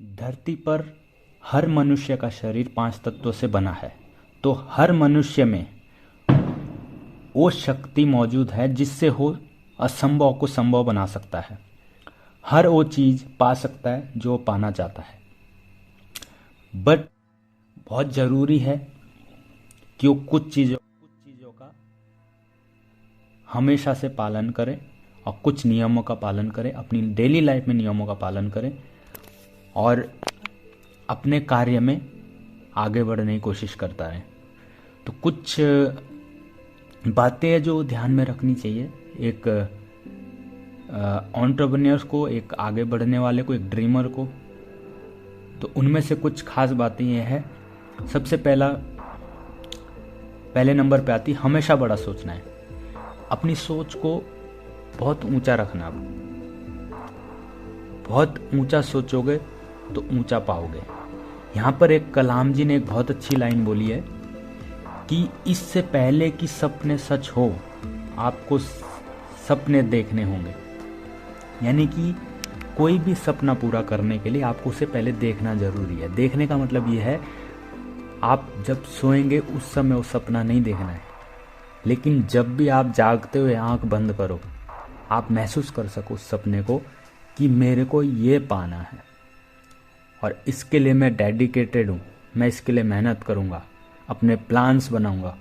धरती पर हर मनुष्य का शरीर 5 तत्वों से बना है। तो हर मनुष्य में वो शक्ति मौजूद है जिससे वो असंभव को संभव बना सकता है। हर वो चीज़ पा सकता है जो पाना चाहता है। बट बहुत ज़रूरी है कि वो कुछ चीज़ों का हमेशा से पालन करें और कुछ नियमों का पालन करें, अपनी डेली लाइफ में नियमों का पालन करें और अपने कार्य में आगे बढ़ने की कोशिश करता रहे। तो कुछ बातें हैं जो ध्यान में रखनी चाहिए एक एंटरप्रेन्योर्स को, एक आगे बढ़ने वाले को, एक ड्रीमर को। तो उनमें से कुछ खास बातें ये है। सबसे पहले नंबर पे आती हमेशा बड़ा सोचना है। अपनी सोच को बहुत ऊंचा रखना। बहुत ऊंचा सोचोगे तो ऊंचा पाओगे। यहाँ पर एक कलाम जी ने एक बहुत अच्छी लाइन बोली है कि इससे पहले कि सपने सच हो आपको सपने देखने होंगे। यानी कि कोई भी सपना पूरा करने के लिए आपको उसे पहले देखना जरूरी है। देखने का मतलब ये है आप जब सोएंगे उस समय वो सपना नहीं देखना है, लेकिन जब भी आप जागते हुए आंख बंद करो आप महसूस कर सको उस सपने को कि मेरे को ये पाना है और इसके लिए मैं डेडिकेटेड हूँ, मैं इसके लिए मेहनत करूँगा, अपने प्लान्स बनाऊँगा।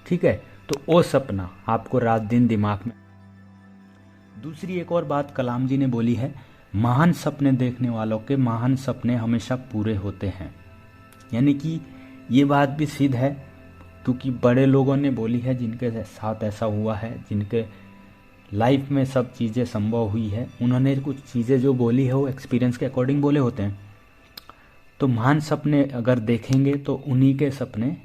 ठीक है, तो वो सपना आपको रात दिन दिमाग में। दूसरी एक और बात कलाम जी ने बोली है, महान सपने देखने वालों के महान सपने हमेशा पूरे होते हैं। यानी कि ये बात भी सिद्ध है क्योंकि बड़े लोगों ने बोली है, जिनके साथ ऐसा हुआ है, जिनके लाइफ में सब चीज़ें संभव हुई है, उन्होंने कुछ चीज़ें जो बोली है वो एक्सपीरियंस के अकॉर्डिंग बोले होते हैं। तो महान सपने अगर देखेंगे तो उन्हीं के सपने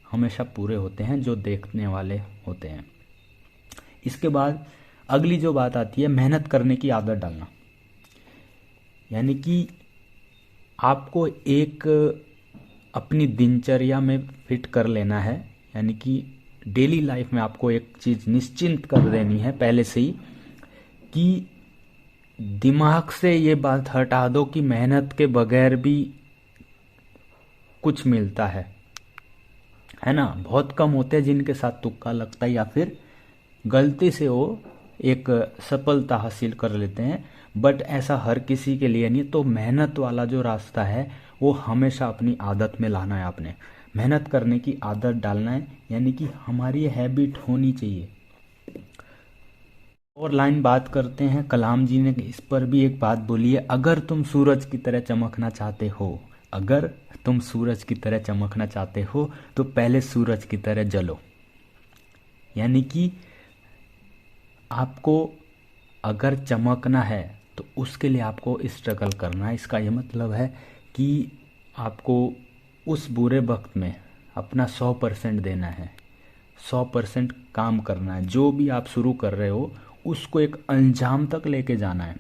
हमेशा पूरे होते हैं जो देखने वाले होते हैं। इसके बाद अगली जो बात आती है मेहनत करने की आदत डालना। यानी कि आपको एक अपनी दिनचर्या में फिट कर लेना है। यानी कि डेली लाइफ में आपको एक चीज़ निश्चिंत कर देनी है पहले से ही कि दिमाग से ये बात हटा दो कि मेहनत के बगैर भी कुछ मिलता है ना। बहुत कम होते हैं जिनके साथ तुक्का लगता है या फिर गलती से वो एक सफलता हासिल कर लेते हैं, बट ऐसा हर किसी के लिए नहीं। तो मेहनत वाला जो रास्ता है वो हमेशा अपनी आदत में लाना है। आपने मेहनत करने की आदत डालना है, यानी कि हमारी हैबिट होनी चाहिए। और लाइन बात करते हैं, कलाम जी ने इस पर भी एक बात बोली है, अगर तुम सूरज की तरह चमकना चाहते हो, अगर तुम सूरज की तरह चमकना चाहते हो तो पहले सूरज की तरह जलो। यानी कि आपको अगर चमकना है तो उसके लिए आपको स्ट्रगल करना है। इसका ये मतलब है कि आपको उस बुरे वक्त में अपना 100% देना है, 100% काम करना है। जो भी आप शुरू कर रहे हो उसको एक अंजाम तक लेके जाना है।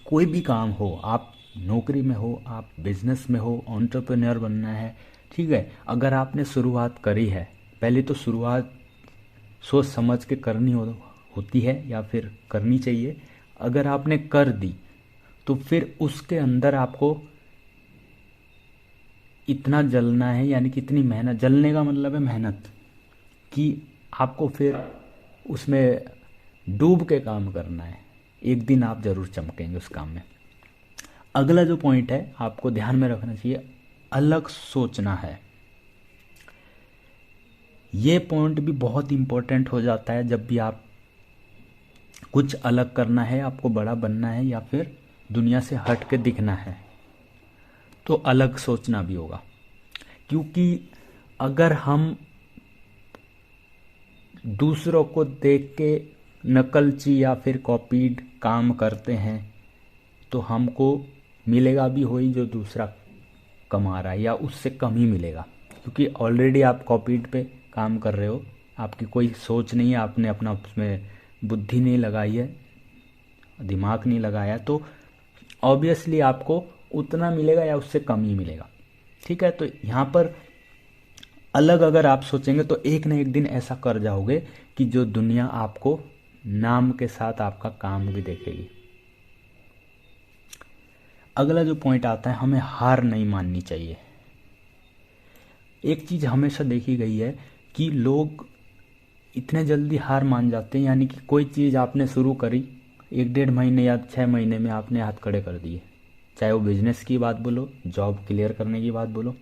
कोई भी काम हो, आप नौकरी में हो, आप बिजनेस में हो, एंटरप्रेन्योर बनना है, ठीक है। अगर आपने शुरुआत करी है, पहले तो शुरुआत सोच समझ के करनी होती है या फिर करनी चाहिए। अगर आपने कर दी तो फिर उसके अंदर आपको इतना जलना है, यानी कि इतनी मेहनत, जलने का मतलब है मेहनत, कि आपको फिर उसमें डूब के काम करना है। एक दिन आप जरूर चमकेंगे उस काम में। अगला जो पॉइंट है आपको ध्यान में रखना चाहिए, अलग सोचना है। ये पॉइंट भी बहुत इंपॉर्टेंट हो जाता है जब भी आप कुछ अलग करना है, आपको बड़ा बनना है या फिर दुनिया से हट के दिखना है, तो अलग सोचना भी होगा। क्योंकि अगर हम दूसरों को देख के नकलची या फिर कॉपीड काम करते हैं तो हमको मिलेगा भी वही जो दूसरा कमा रहा है, या उससे कम ही मिलेगा। क्योंकि ऑलरेडी आप कॉपीड पे काम कर रहे हो, आपकी कोई सोच नहीं है, आपने अपना उसमें बुद्धि नहीं लगाई है, दिमाग नहीं लगाया, तो ऑब्वियसली आपको उतना मिलेगा या उससे कम ही मिलेगा। ठीक है, तो यहाँ पर अलग अगर आप सोचेंगे तो एक न एक दिन ऐसा कर जाओगे कि जो दुनिया आपको नाम के साथ आपका काम भी देखेगी। अगला जो पॉइंट आता है, हमें हार नहीं माननी चाहिए। एक चीज़ हमेशा देखी गई है कि लोग इतने जल्दी हार मान जाते हैं, यानी कि कोई चीज़ आपने शुरू करी, 1-1.5 महीने या 6 महीने में आपने हाथ खड़े कर दिए। चाहे वो बिजनेस की बात बोलो, जॉब क्लियर करने की बात बोलो,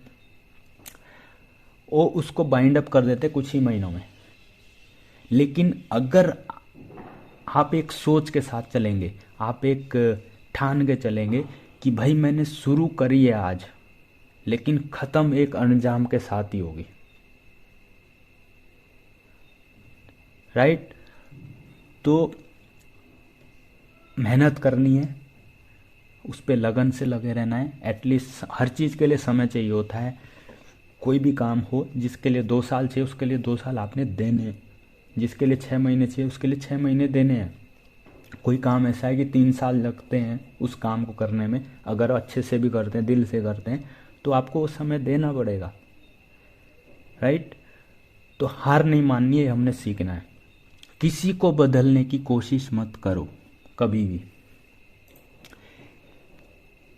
वो उसको बाइंड अप कर देते कुछ ही महीनों में। लेकिन अगर आप एक सोच के साथ चलेंगे, आप एक ठान के चलेंगे कि भाई मैंने शुरू करी है आज, लेकिन ख़त्म एक अंजाम के साथ ही होगी, राइट? तो मेहनत करनी है, उस पर लगन से लगे रहना है। एटलीस्ट हर चीज़ के लिए समय चाहिए होता है। कोई भी काम हो, जिसके लिए 2 साल चाहिए उसके लिए 2 साल आपने देने हैं, जिसके लिए 6 महीने चाहिए उसके लिए 6 महीने देने हैं। कोई काम ऐसा है कि 3 साल लगते हैं उस काम को करने में, अगर अच्छे से भी करते हैं, दिल से करते हैं, तो आपको वो समय देना पड़ेगा, राइट? तो हार नहीं माननी है, हमने सीखना है। किसी को बदलने की कोशिश मत करो कभी भी।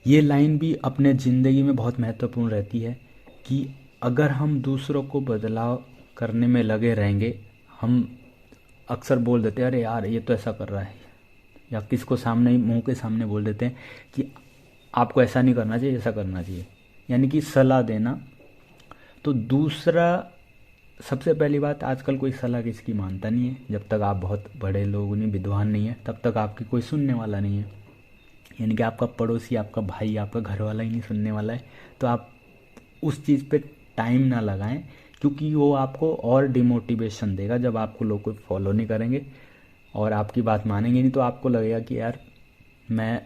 ये लाइन भी अपने ज़िंदगी में बहुत महत्वपूर्ण रहती है कि अगर हम दूसरों को बदलाव करने में लगे रहेंगे, हम अक्सर बोल देते हैं अरे यार ये तो ऐसा कर रहा है, या किसको सामने ही मुंह के सामने बोल देते हैं कि आपको ऐसा नहीं करना चाहिए, ऐसा करना चाहिए, यानी कि सलाह देना। तो दूसरा, सबसे पहली बात, आजकल कोई सलाह किसकी मानता नहीं है। जब तक आप बहुत बड़े लोग नहीं, विद्वान नहीं है, तब तक आपकी कोई सुनने वाला नहीं है। यानी कि आपका पड़ोसी, आपका भाई, आपका घर वाला ही नहीं सुनने वाला है। तो आप उस चीज़ पे टाइम ना लगाएं, क्योंकि वो आपको और डिमोटिवेशन देगा। जब आपको लोग कोई फॉलो नहीं करेंगे और आपकी बात मानेंगे नहीं, तो आपको लगेगा कि यार मैं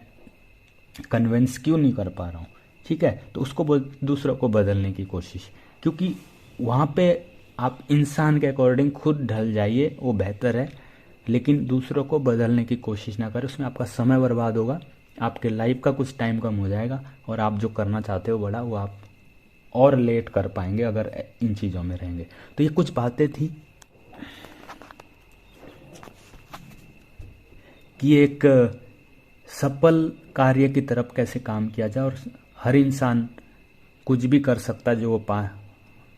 कन्विंस क्यों नहीं कर पा रहा हूँ, ठीक है? तो उसको दूसरों को बदलने की कोशिश, क्योंकि वहाँ पे आप इंसान के अकॉर्डिंग खुद ढल जाइए, वो बेहतर है। लेकिन दूसरों को बदलने की कोशिश ना करें, उसमें आपका समय बर्बाद होगा, आपके लाइफ का कुछ टाइम कम हो जाएगा, और आप जो करना चाहते हो बड़ा, वो आप और लेट कर पाएंगे अगर इन चीज़ों में रहेंगे। तो ये कुछ बातें थी कि एक सफल कार्य की तरफ कैसे काम किया जाए, और हर इंसान कुछ भी कर सकता है, जो वो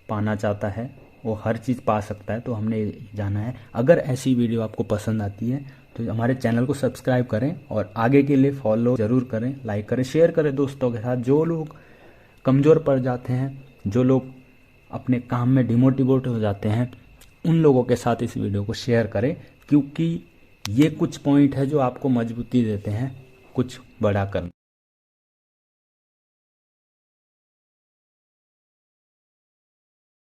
पाना चाहता है वो हर चीज़ पा सकता है। तो हमने जाना है। अगर ऐसी वीडियो आपको पसंद आती है तो हमारे चैनल को सब्सक्राइब करें, और आगे के लिए फॉलो ज़रूर करें, लाइक करें, शेयर करें दोस्तों के साथ। जो लोग कमज़ोर पड़ जाते हैं, जो लोग अपने काम में डिमोटिवेट हो जाते हैं, उन लोगों के साथ इस वीडियो को शेयर करें, क्योंकि ये कुछ पॉइंट है जो आपको मजबूती देते हैं कुछ बड़ा करने।